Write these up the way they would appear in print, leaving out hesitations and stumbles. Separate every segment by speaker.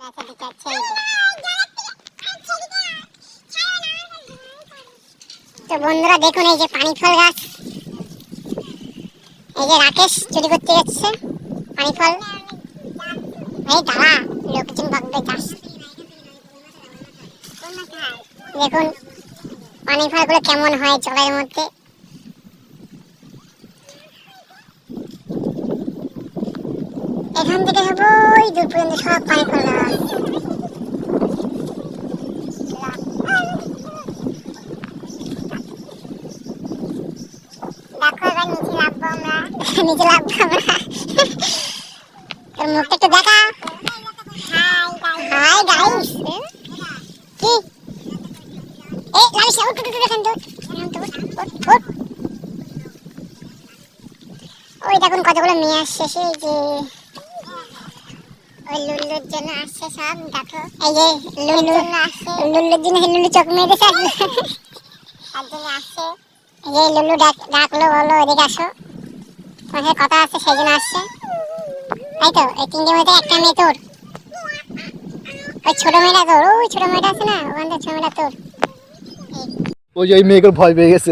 Speaker 1: তো বন্ধুরা দেখুন, এই যে পানি ফল গাছ, এই যে রাকেশ চুরি করতে যাচ্ছে পানি ফল। এই দাঁড়া, লোকজন ভাববে গাছ। দেখুন পানি ফলগুলো কেমন হয় জলের মধ্যে। এখান থেকে হবো ওই দূর পর্যন্ত সব পানি ফল গাছ। দেখো এবার নিচে নামবো আমরা, নিচে নামবো আমরা। তোর মুখটা একটু দেখা। Hi guys. কি এই লালিশ উঠ উঠ এখান থেকে উঠ। ওই দেখুন কতগুলো মেয়ে আসছে, সেই যে ওই লুল্লুর জন্য আসছে সব। দেখো এই যে লুল্লুর জন্য লুল্লু চোখ মেরে দিয়েছে তার জন্য আসছে। এই যে লুল্লু ডাকলো, বললো এদিকে আসো, তোমার সাথে কথা আছে, সেই জন্য আসছে। তাই তো এই তিনটে মেয়েতে একটা মেয়ে তোর, ওই ছোট মেয়েটা তোর, ওই ছোট মেয়েটা আছে না ওখান থেকে, ছোট মেয়েটা তোর।
Speaker 2: ওই যে ওই মেয়েগুলো ভয় পেয়ে গেছে,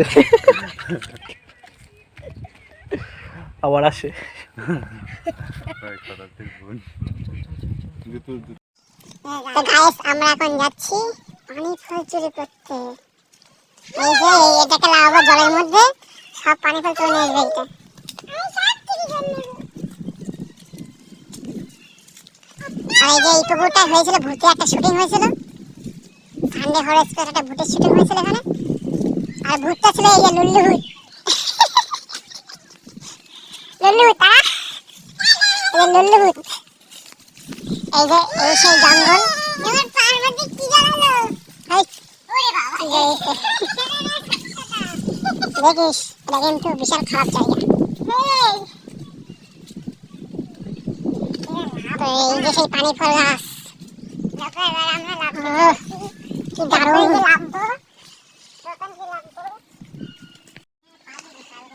Speaker 2: আবার আসে।
Speaker 1: তো গাইস আমরা এখন যাচ্ছি পানি ফল চুরি করতে। এই যে এটাকে লাগাবো জলের মধ্যে, সব পানি ফল চলে আসবে এটা। আর এই যে এই পুকুরটা হয়েছিল ভূতে একটা শুটিং হয়েছিল, সানডে ফরেস্ট একটা ভূতের শুটিং হয়েছিল এখানে। আর ভূতটা ছিল এই যে লুল্লু ভূত। লুল্লু ভূত তারা, এই যে লুল্লু ভূত। এই যে এই সেই জঙ্গল। এবার পার্বতী কি জানালো, ওরে বাবা দেখিস, এটা কিন্তু বিশাল খারাপ জায়গা। তো এই যে সেই পানি ফল গাছ, কি দারুণ।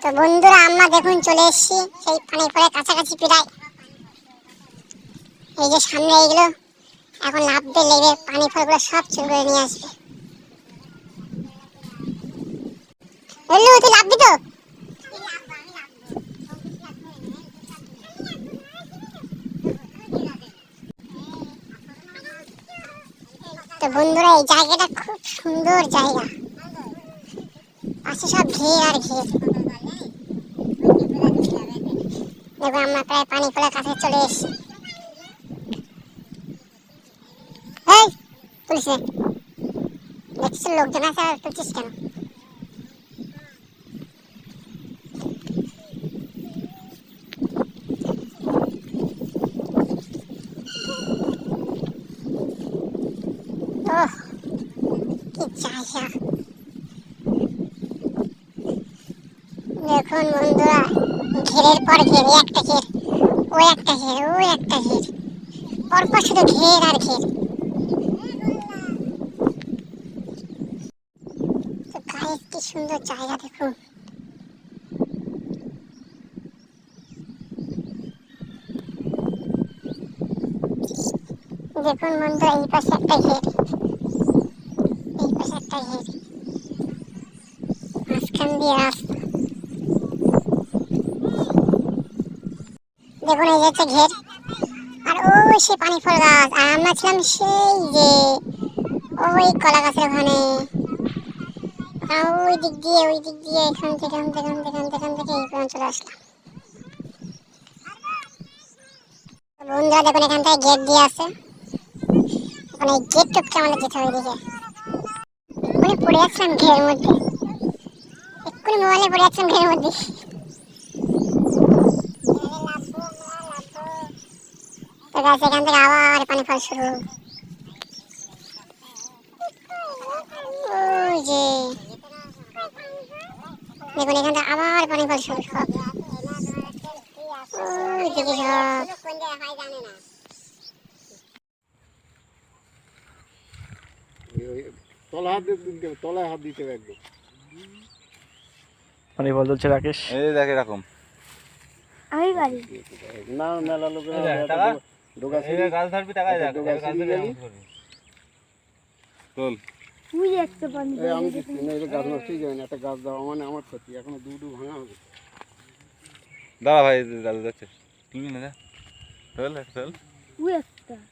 Speaker 1: তো বন্ধুরা আমরা দেখুন চলে এসেছি সেই পানি ফলের কাছাকাছি প্রায়। এই যে সামনে এইগুলো এখন লাফতে লেগে পানি ফলগুলো সব চুরি করে নিয়ে আসবে। লুল্লু তুই লাফবি তো? তো বন্ধুরা এই জায়গাটা খুব সুন্দর জায়গা, পাশে সব ঘের আর ঘের। দেখো আমরা প্রায় পানি ফলের কাছে চলে এসেছি। এই তুলিস নে, দেখছিস লোকজন আছে আর তুলছিস কেন? ওহ কি জায়গা দেখুন বন্ধুরা, ঘেরের পর ঘের, একটা ঘের, ওই একটা ঘের, ওই একটা ঘের, পরপর শুধু ঘের আর ঘের। তো গাইস কি সুন্দর জায়গা দেখুন। দেখুন বন্ধুরা এই পাশে একটা ঘের, এই পাশে একটা ঘের, মাঝখান দিয়ে রাস্তা। দেখুন এই যে হচ্ছে ঘের, আর ওই সে পানি ফল গাছ, আর আমরা ছিলাম সেই যে ওই কলা গাছের ওখানে। ওই দিক দিয়ে এখান থেকে এই পর্যন্ত চলে আসলাম। বন্ধুরা দেখুন এখান থেকে গেট দিয়ে আছে, এখন এই গেট টপকে আমাদের যেতে হবে। দিকে এক্ষুনি পড়ে যাচ্ছিলাম ঘেরের মধ্যে, এক্ষুনি মোবাইলে পড়ে যাচ্ছিলাম ঘেরের মধ্যে। তো গাছ এখান থেকে আবার পানি ফল শুরু। ওই যে দেখুন এখান থেকে আবার পানি ফল শুরু সব। ওই দিকে সব
Speaker 3: তলায় হাত দিতে হবে একদম।
Speaker 2: পানি ফল চলছে রাকেশ,
Speaker 3: এই দেখ এরকম
Speaker 4: আমি পারি
Speaker 3: না, মেলা লোকের ডোগা
Speaker 4: এই গাছ ধরবি টাকা দেখ
Speaker 3: ডোগা
Speaker 4: গাছ
Speaker 3: সিঁড়ি
Speaker 4: ধরে
Speaker 3: গেলি?
Speaker 4: চল
Speaker 3: আমি দিচ্ছি না, এটা গাছ নষ্টই যাবে না, একটা গাছ দেওয়া মানে আমার ক্ষতি, এখনো দুটো ভাঙা হবে।
Speaker 4: দাঁড়া ভাই দাদু যাচ্ছে তুলবি না যা চল চল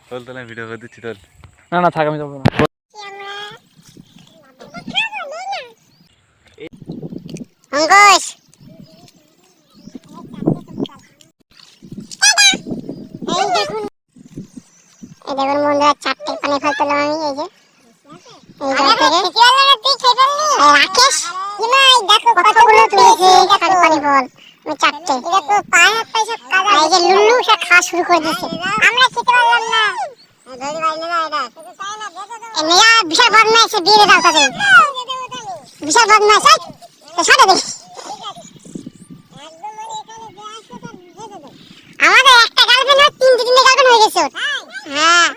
Speaker 4: চল তাহলে ভিডিও করে দিচ্ছি চল
Speaker 2: না না থাক আমি যাবো না।
Speaker 1: অঙ্কুশ এই দেখুন বন্ধুরা, 4টে পানি ফল তুললাম আমি। এই যে এই জল থেকে রাকেশ দেখো কতগুলো তুলেছে পানি ফল। আমি 4টে দেখো পায়ে হাত পায়ে সব কাদা। এই যে লুল্লু সব খাওয়া শুরু করে দিয়েছে, আমরা খেতে পারলাম না। ধরি ভাই না এটা এ মেয়া বিশাল বদমাইশ, দিয়ে দাও তাকে। বিশাল বদমাইশ সাথে দেখ। আমাদের একটা গার্লফ্রেন্ড আর 3টে গার্লফ্রেন্ড হয়ে গেছে। হ্যাঁ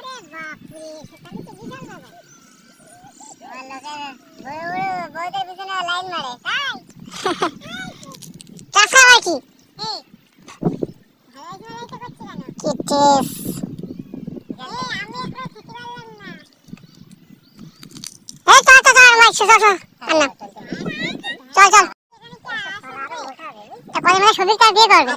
Speaker 1: চাষা হয় কি চল চল তারপরে আমরা সবিকটা বিয়ে করবে।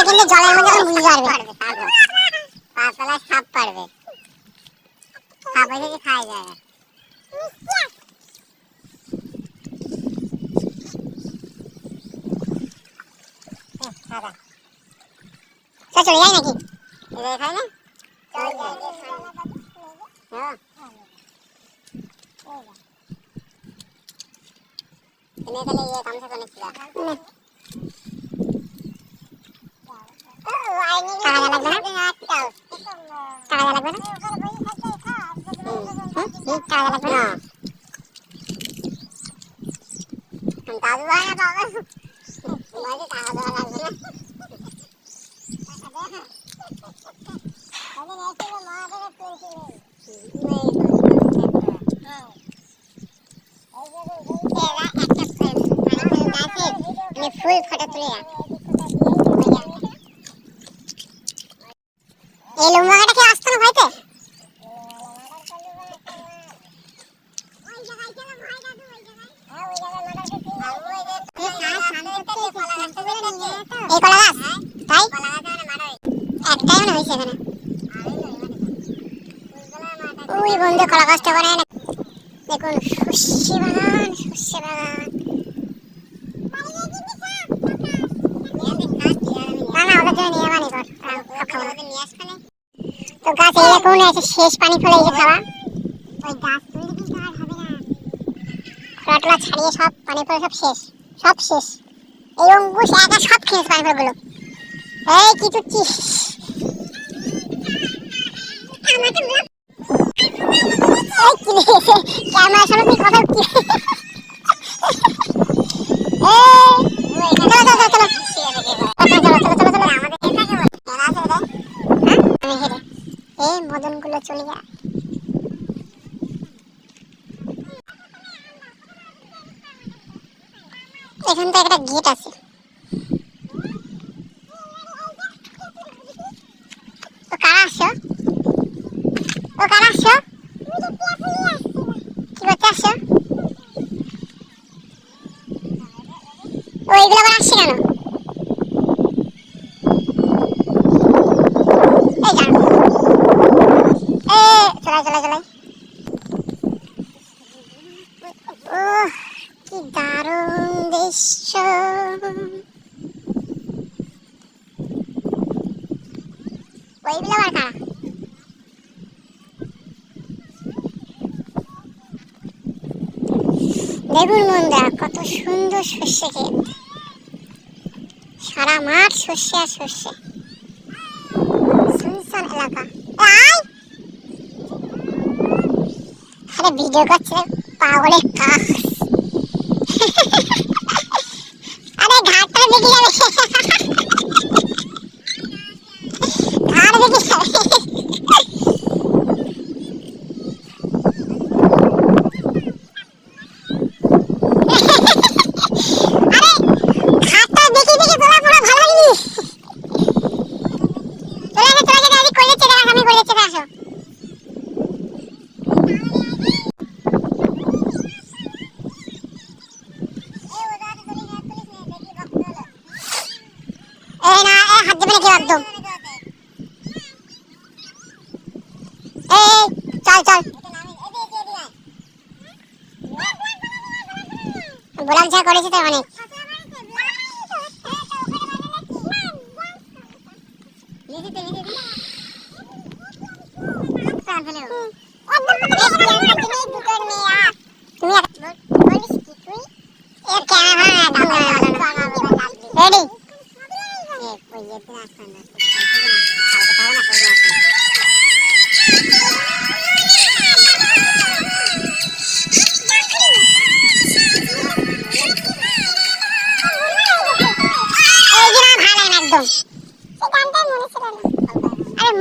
Speaker 1: কিন্তু জলের মধ্যে বুঝতে পারবে পাতলা সাপ পারবে, সাপ এসে খাওয়া যায়। চলে যায় নাকি খাই না ফুল ফটো তুলে এই লম্বাটা কি আসতো না ভাইতে? এই কলা গাছ তাই একটাই মনে হয়েছে এখানে। ওই বন্ধু কলা গাছটা বানায় না, দেখুন সর্ষে বাগান, সর্ষে বাগান। তো গাছ এইরকম আছে, শেষ পানি ফলে এই যে খাওয়া। ওই গাছ তুললে কিন্তু আর হবে না, খোলাটোলা ছাড়িয়ে সব পানি ফলে সব শেষ, সব শেষ। এই অঙ্কুশ একা সব খেয়েছে পানি ফলগুলো। এই কি তুচ্ছিস ক্যামেরার সামনে তুই কথা কি? মদন গুলো চলে যায়। এখান থেকে একটা গেট আছে। ও কারা আসছো? ও কারা আসছো? কি করতে আসছো? ও এগুলো আবার আসছে কেন? এই যান চলাই চলাই চলাই। ওহ কি দারুণ দৃশ্য। ওইগুলো আবার কারা? দেখুন বন্ধুরা কত সুন্দর সর্ষে ক্ষেত, সারা মাঠ সর্ষে আর সর্ষে, সুনসান এলাকা। আরে ভিডিও করছে পাগলের কাজ। আরে ঘাটটা দেখে যাবে, ঘাট দেখে যাবে। বলাম যা করেছে তো অনেক।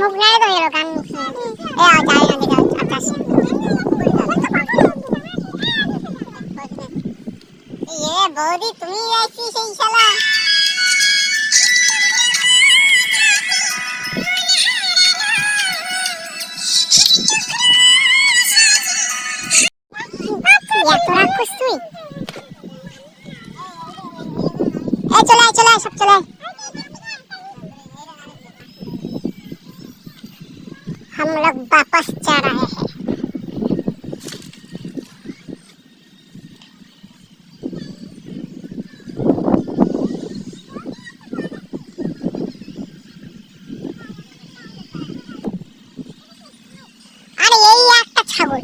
Speaker 1: মুখ নাড়ে তো এলো গান বৌদি তুমি যাচ্ছি সেই শালা এত রাক্ষস তুই। চলে চলে সব চলে। हम लोग वापस जा रहे हैं। अरे यही একটা ছাগল।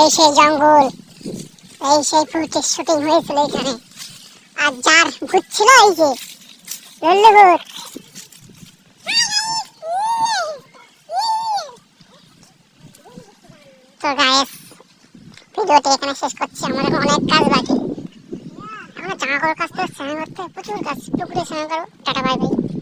Speaker 1: এই সেই জঙ্গল, এই সেই ফুটেজ শুটিং হয়েছিল এখানে। আর যার ভূত ছিল এই যে লল্লু ভূত। তো গাইস ভিডিওটি এখানে শেষ করছি। আমাদের অনেক কাজ বাকি, এখন জামা কাপড় কাচতে, স্নান করতে, প্রচুর কাজ। পুকুরে স্নান করো। Tata bye bye.